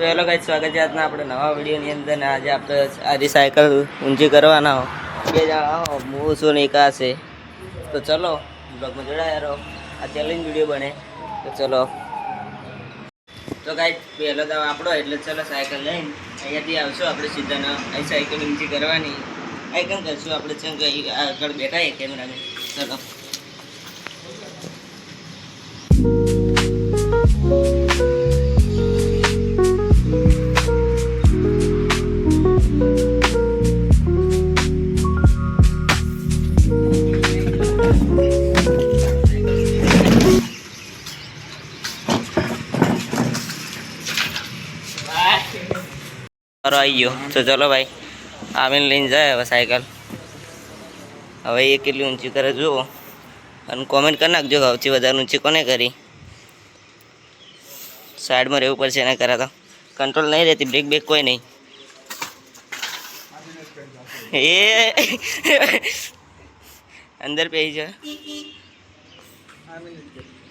તો hello guys, સ્વાગત છે આજના આપણે નવા વિડીયોની અંદર. ને આજે આપણે આજે સાયકલ ઊંચી કરવાના હો. બે જણા હો, હું છું ને એકા છે. તો ચલો બ્લોગમાં જોડાયા રહો. આ ચેલેન્જ વિડીયો બને તો ચલો. તો ગાઈસ પહેલો દાવ આપણો, એટલે ચલો સાયકલ લઈને અહીંયાથી આવશું આપણે સીધા. અહીં સાયકલ ઊંચી કરવાની અહીં કેમ કરશું આપણે, છે કે આગળ બેઠા એ કેમેરાને. ચલો આવી ગયો. તો ચલો ભાઈ, આવીને લઈને જાય હવે સાયકલ. હવે એ કેટલી ઊંચી કરે જુઓ, અને કોમેન્ટ કરી નાખજો સૌથી વધારે ઊંચી કોને કરી. સાઈડમાં રહેવું પડશે એને કરા તો કંટ્રોલ નહીં રહેતી, બ્રેક બ્રેક કોઈ નહીં. એ અંદર પેઈ છે.